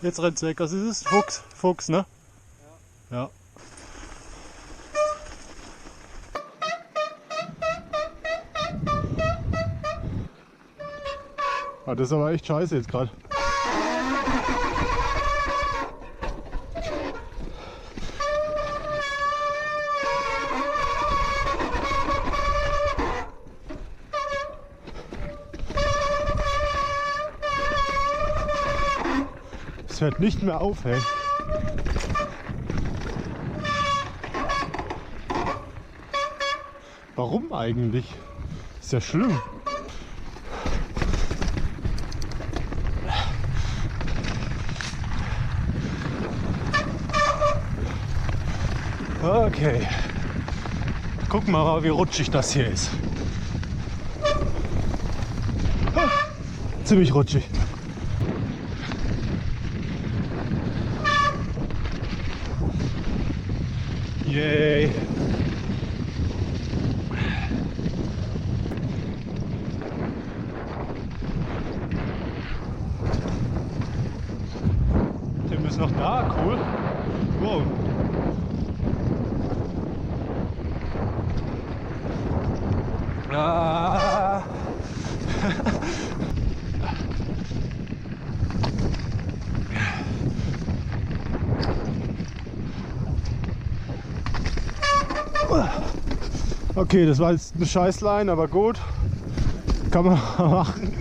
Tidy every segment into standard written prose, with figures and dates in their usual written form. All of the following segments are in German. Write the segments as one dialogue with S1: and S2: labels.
S1: Jetzt rennt's weg. Was ist es? Fuchs. Fuchs, ne? Ja. Ah, das ist aber echt scheiße jetzt gerade. Es hört nicht mehr auf, hey. Warum eigentlich? Ist ja schlimm. Okay. Gucken wir mal, wie rutschig das hier ist. Ziemlich rutschig. Yay! Tim ist noch da, cool. Wow. Ah. Okay, das war jetzt eine Scheißline, aber gut. Kann man machen.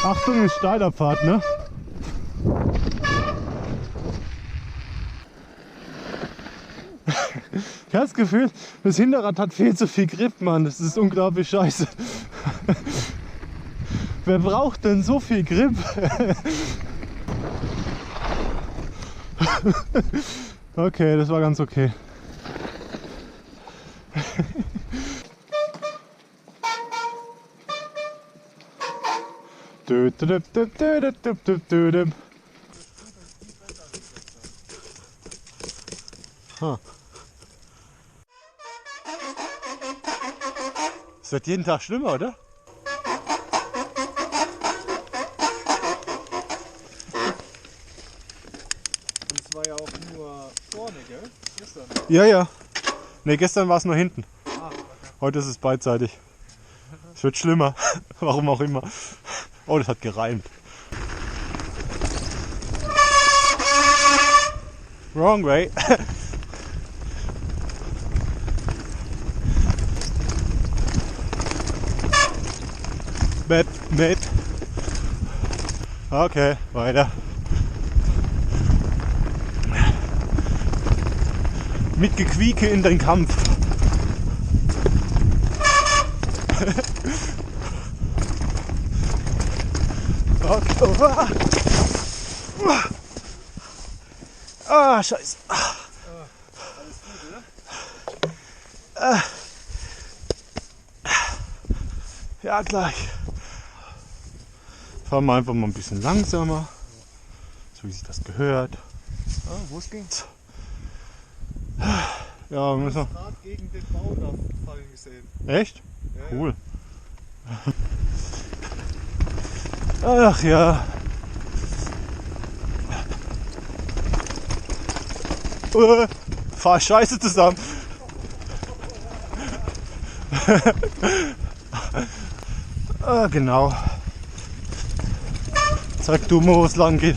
S1: Achtung, ist steiler Pfad, ne? Ich habe das Gefühl, das Hinterrad hat viel zu viel Grip, Mann. Das ist unglaublich scheiße. Wer braucht denn so viel Grip? Okay, das war ganz okay. Huh. Es wird jeden Tag schlimmer, oder?
S2: Und es war ja auch nur vorne, gell? Gestern.
S1: Ja, ja. Ne, gestern war es nur hinten.
S2: Ah, okay.
S1: Heute ist es beidseitig. Es wird schlimmer. Warum auch immer. Oh, das hat gereimt. Wrong way. Mit. Okay, weiter. Mit Gequieke in den Kampf. Okay. Ah, scheiße.
S2: Alles gut, oder?
S1: Ja, gleich. Fahren wir einfach mal ein bisschen langsamer. So wie sich das gehört.
S2: Ah, wo es ging?
S1: Ja, müssen wir.
S2: Gerade gegen den Baum da fallen gesehen.
S1: Echt?
S2: Ja,
S1: Cool. Ach ja. Fahr scheiße zusammen. Genau. Zeig du mal, wo es lang geht.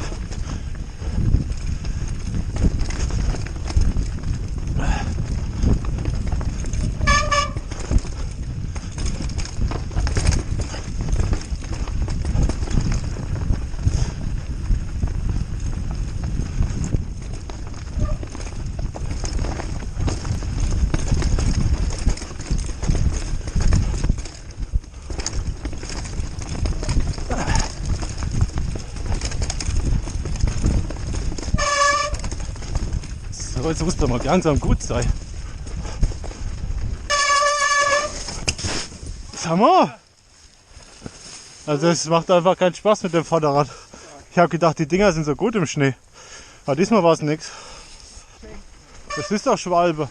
S1: So, jetzt muss doch mal langsam gut sein. Sag mal! Also es macht einfach keinen Spaß mit dem Vorderrad. Ich habe gedacht, die Dinger sind so gut im Schnee. Aber diesmal war es nichts. Das ist doch Schwalbe.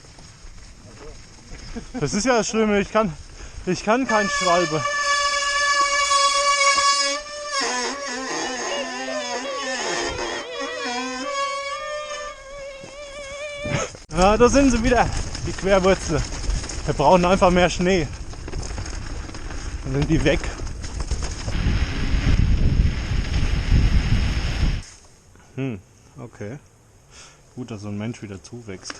S1: Das ist ja das Schlimme, ich kann kein Schwalbe. Ja, da sind sie wieder, die Querwurzeln. Wir brauchen einfach mehr Schnee. Dann sind die weg. Okay. Gut, dass so ein Mensch wieder zuwächst.